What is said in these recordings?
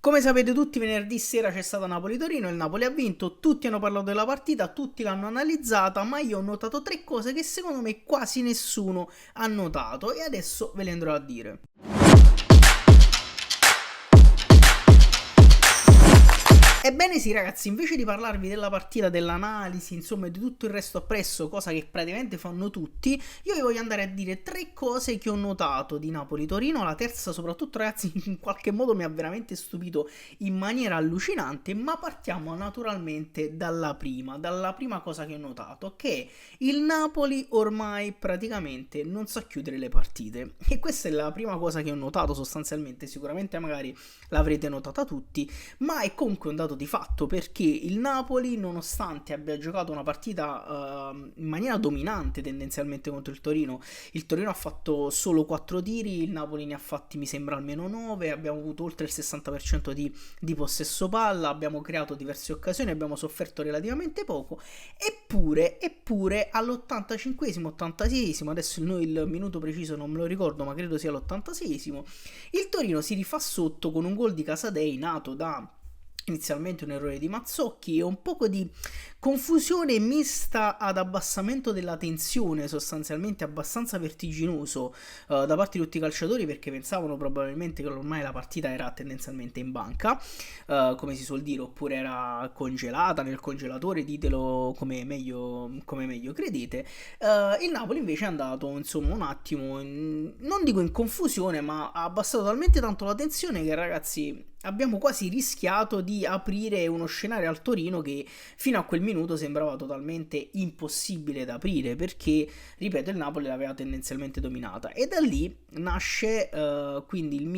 Come sapete tutti, venerdì sera c'è stata Napoli-Torino, il Napoli ha vinto, tutti hanno parlato della partita, tutti l'hanno analizzata, ma io ho notato tre cose che secondo me quasi nessuno ha notato e adesso ve le andrò a dire. Ebbene sì ragazzi, invece di parlarvi della partita, dell'analisi, insomma di tutto il resto appresso, cosa che praticamente fanno tutti, io vi voglio andare a dire tre cose che ho notato di Napoli-Torino. La terza soprattutto ragazzi in qualche modo mi ha veramente stupito in maniera allucinante, ma partiamo naturalmente dalla prima cosa che ho notato, che il Napoli ormai praticamente non sa chiudere le partite, e questa è la prima cosa che ho notato sostanzialmente. Sicuramente magari l'avrete notata tutti, ma è comunque un dato di fatto, perché il Napoli, nonostante abbia giocato una partita in maniera dominante tendenzialmente contro il Torino ha fatto solo 4 tiri, il Napoli ne ha fatti mi sembra almeno 9, abbiamo avuto oltre il 60% di possesso palla, abbiamo creato diverse occasioni, abbiamo sofferto relativamente poco, eppure all'85esimo, 86esimo, adesso il minuto preciso non me lo ricordo, ma credo sia l'86esimo, il Torino si rifà sotto con un gol di Casadei nato da inizialmente un errore di Mazzocchi e un poco di confusione mista ad abbassamento della tensione, sostanzialmente abbastanza vertiginoso da parte di tutti i calciatori, perché pensavano probabilmente che ormai la partita era tendenzialmente in banca, come si suol dire, oppure era congelata nel congelatore, ditelo come meglio credete. Il Napoli invece è andato insomma un attimo non dico in confusione, ma ha abbassato talmente tanto la tensione che ragazzi abbiamo quasi rischiato di aprire uno scenario al Torino che fino a quel minuto sembrava totalmente impossibile da aprire, perché ripeto il Napoli l'aveva tendenzialmente dominata, e da lì nasce quindi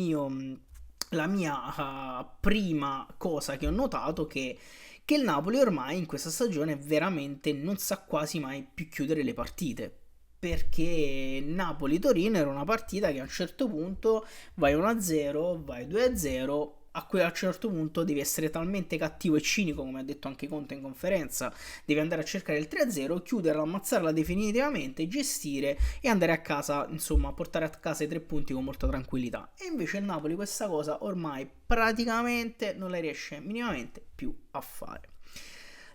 la mia prima cosa che ho notato, che il Napoli ormai in questa stagione veramente non sa quasi mai più chiudere le partite, perché Napoli-Torino era una partita che a un certo punto vai 1-0, vai 2-0, a cui a un certo punto devi essere talmente cattivo e cinico, come ha detto anche Conte in conferenza, devi andare a cercare il 3-0, chiuderla, ammazzarla definitivamente, gestire e andare a casa, insomma portare a casa i 3 punti con molta tranquillità. E invece il Napoli questa cosa ormai praticamente non la riesce minimamente più a fare.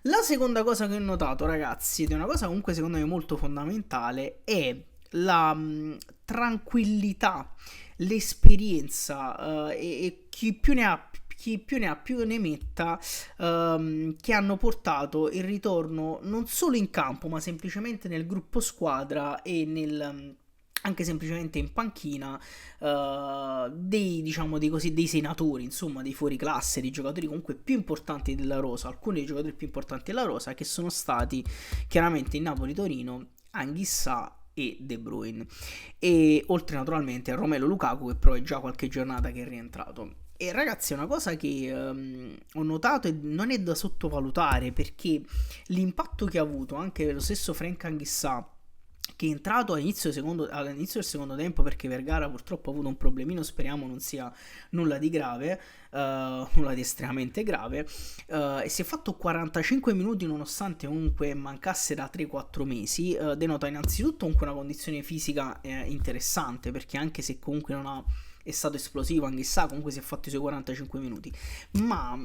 La seconda cosa che ho notato ragazzi, ed è una cosa comunque secondo me molto fondamentale, è la tranquillità, l'esperienza e chi più ne ha più ne metta, che hanno portato il ritorno non solo in campo ma semplicemente nel gruppo squadra e anche semplicemente in panchina, dei diciamo dei senatori, insomma dei fuoriclasse, dei giocatori comunque più importanti della rosa, alcuni dei giocatori più importanti della rosa, che sono stati chiaramente in Napoli-Torino Anghissà e De Bruyne, e oltre naturalmente a Romelu Lukaku, che però è già qualche giornata che è rientrato. E ragazzi è una cosa che ho notato e non è da sottovalutare, perché l'impatto che ha avuto anche lo stesso Frank Anghissà, che è entrato all'inizio del secondo tempo, perché Vergara purtroppo ha avuto un problemino, speriamo non sia nulla di grave, nulla di estremamente grave, e si è fatto 45 minuti nonostante comunque mancasse da 3-4 mesi, denota innanzitutto comunque una condizione fisica interessante, perché anche se comunque non ha è stato esplosivo, anche sa, comunque si è fatto i suoi 45 minuti, ma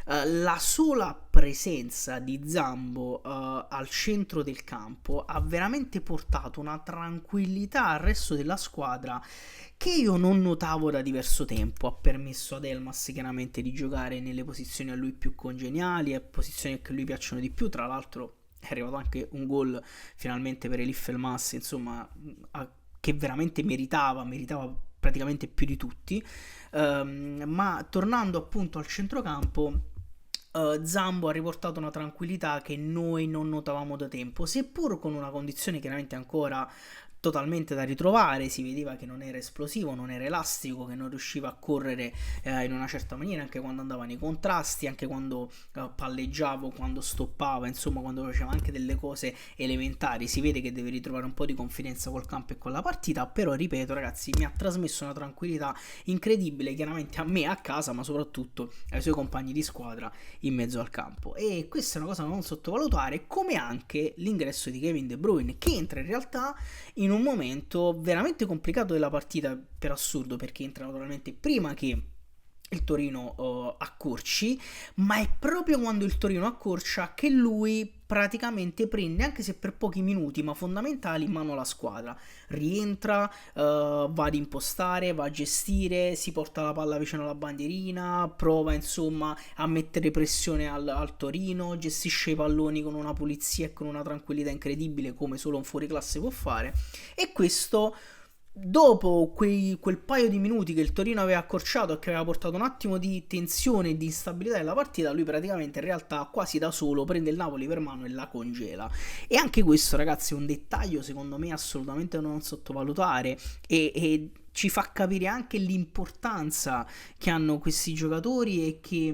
la sola presenza di Zambo al centro del campo ha veramente portato una tranquillità al resto della squadra che io non notavo da diverso tempo. Ha permesso ad Elmas chiaramente di giocare nelle posizioni a lui più congeniali, a posizioni che a lui piacciono di più. Tra l'altro è arrivato anche un gol finalmente per Elif Elmas, insomma, che veramente meritava praticamente più di tutti, ma tornando appunto al centrocampo, Zambo ha riportato una tranquillità che noi non notavamo da tempo, seppur con una condizione chiaramente ancora totalmente da ritrovare. Si vedeva che non era esplosivo, non era elastico, che non riusciva a correre in una certa maniera anche quando andava nei contrasti, anche quando palleggiava, quando stoppava, insomma quando faceva anche delle cose elementari. Si vede che deve ritrovare un po' di confidenza col campo e con la partita, però ripeto ragazzi, mi ha trasmesso una tranquillità incredibile, chiaramente a me a casa, ma soprattutto ai suoi compagni di squadra in mezzo al campo. E questa è una cosa da non sottovalutare, come anche l'ingresso di Kevin De Bruyne, che entra in realtà in un momento veramente complicato della partita, per assurdo, perché entra naturalmente prima che il Torino accorci, ma è proprio quando il Torino accorcia che lui praticamente prende, anche se per pochi minuti, ma fondamentali, in mano la squadra. Rientra, va ad impostare, va a gestire, si porta la palla vicino alla bandierina, prova insomma a mettere pressione al Torino, gestisce i palloni con una pulizia e con una tranquillità incredibile come solo un fuoriclasse può fare. E questo, dopo quel paio di minuti che il Torino aveva accorciato e che aveva portato un attimo di tensione e di instabilità nella partita, lui praticamente in realtà quasi da solo prende il Napoli per mano e la congela. E anche questo, ragazzi, è un dettaglio secondo me assolutamente da non sottovalutare, e ci fa capire anche l'importanza che hanno questi giocatori e che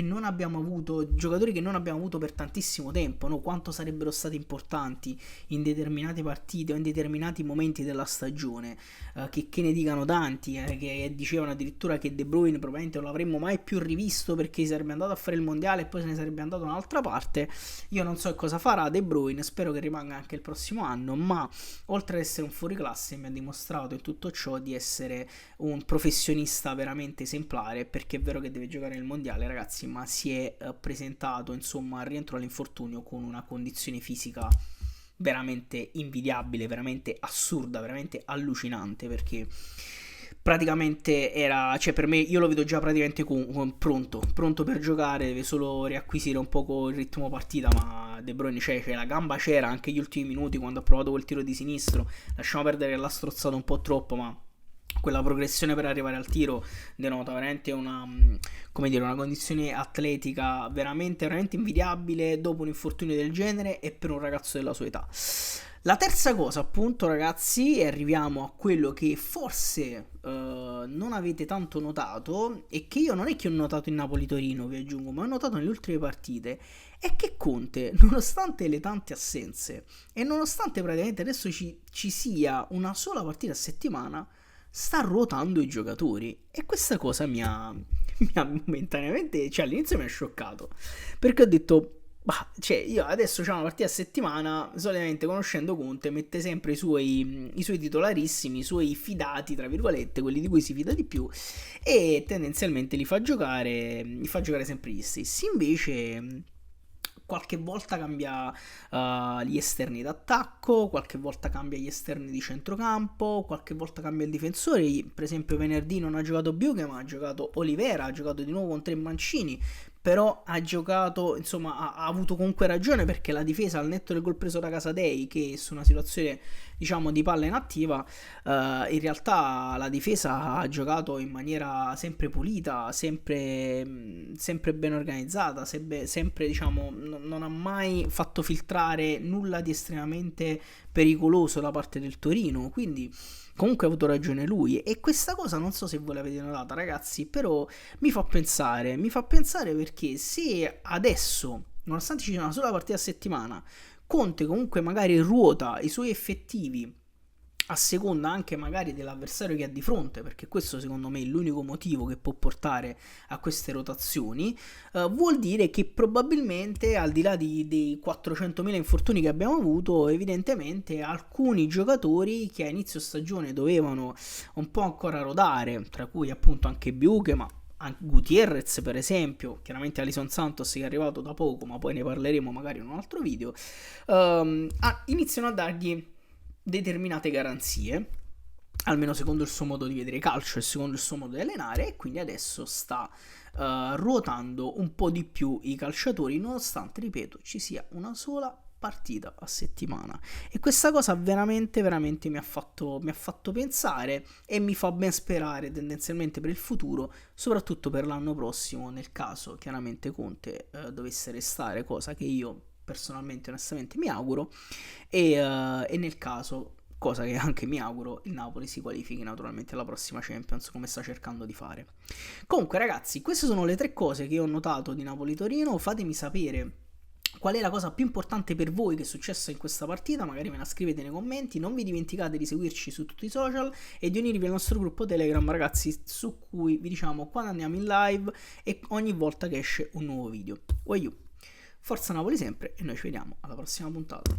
non abbiamo avuto, giocatori che non abbiamo avuto per tantissimo tempo, no? Quanto sarebbero stati importanti in determinate partite o in determinati momenti della stagione, che ne dicano tanti, che dicevano addirittura che De Bruyne probabilmente non l'avremmo mai più rivisto perché sarebbe andato a fare il mondiale e poi se ne sarebbe andato da un'altra parte. Io non so cosa farà De Bruyne, spero che rimanga anche il prossimo anno, ma oltre ad essere un fuoriclasse mi ha dimostrato in tutto ciò di essere un professionista veramente esemplare, perché è vero che deve giocare nel mondiale, ragazzi, ma si è presentato insomma al rientro dall'infortunio con una condizione fisica veramente invidiabile, veramente assurda, veramente allucinante, perché praticamente era, cioè per me, io lo vedo già praticamente pronto per giocare, deve solo riacquisire un poco il ritmo partita, ma De Bruyne cioè la gamba c'era anche gli ultimi minuti quando ha provato quel tiro di sinistro, lasciamo perdere che l'ha strozzato un po' troppo, ma quella progressione per arrivare al tiro denota veramente una, come dire, una condizione atletica veramente, veramente invidiabile dopo un infortunio del genere e per un ragazzo della sua età. La terza cosa, appunto, ragazzi, e arriviamo a quello che forse non avete tanto notato, e che io non è che ho notato in Napoli-Torino, vi aggiungo, ma ho notato nelle ultime partite, è che Conte, nonostante le tante assenze e nonostante praticamente adesso ci sia una sola partita a settimana, sta ruotando i giocatori. E questa cosa mi ha momentaneamente, cioè all'inizio mi ha scioccato, perché ho detto, bah, cioè io adesso c'ho una partita a settimana, solitamente conoscendo Conte mette sempre i suoi titolarissimi, i suoi fidati tra virgolette, quelli di cui si fida di più, e tendenzialmente li fa giocare sempre gli stessi. Invece qualche volta cambia gli esterni d'attacco, qualche volta cambia gli esterni di centrocampo, qualche volta cambia il difensore. Per esempio venerdì non ha giocato Biuke, ma ha giocato Olivera, ha giocato di nuovo con tre Mancini, però ha giocato, insomma ha avuto comunque ragione, perché la difesa, al netto del gol preso da Casadei, che su una situazione diciamo di palla inattiva, in realtà la difesa ha giocato in maniera sempre pulita, sempre ben organizzata, sempre diciamo non ha mai fatto filtrare nulla di estremamente pericoloso da parte del Torino, quindi comunque ha avuto ragione lui. E questa cosa non so se voi l'avete notata, ragazzi, però mi fa pensare perché se adesso, nonostante ci sia una sola partita a settimana, Conte comunque magari ruota i suoi effettivi a seconda anche magari dell'avversario che ha di fronte, perché questo secondo me è l'unico motivo che può portare a queste rotazioni, vuol dire che probabilmente, al di là dei 400.000 infortuni che abbiamo avuto, evidentemente alcuni giocatori che a inizio stagione dovevano un po' ancora rodare, tra cui appunto anche Biuke, ma anche Gutierrez per esempio, chiaramente Alison Santos che è arrivato da poco, ma poi ne parleremo magari in un altro video, iniziano a dargli determinate garanzie, almeno secondo il suo modo di vedere calcio e secondo il suo modo di allenare, e quindi adesso sta ruotando un po' di più i calciatori, nonostante, ripeto, ci sia una sola partita a settimana. E questa cosa veramente mi ha fatto pensare, e mi fa ben sperare tendenzialmente per il futuro, soprattutto per l'anno prossimo, nel caso chiaramente Conte dovesse restare, cosa che io personalmente onestamente mi auguro, e nel caso, cosa che anche mi auguro, il Napoli si qualifichi naturalmente alla prossima Champions, come sta cercando di fare. Comunque ragazzi, queste sono le 3 cose che ho notato di Napoli-Torino. Fatemi sapere qual è la cosa più importante per voi che è successa in questa partita, magari me la scrivete nei commenti. Non vi dimenticate di seguirci su tutti i social e di unirvi al nostro gruppo Telegram, ragazzi, su cui vi diciamo quando andiamo in live e ogni volta che esce un nuovo video. Forza Napoli sempre, e noi ci vediamo alla prossima puntata.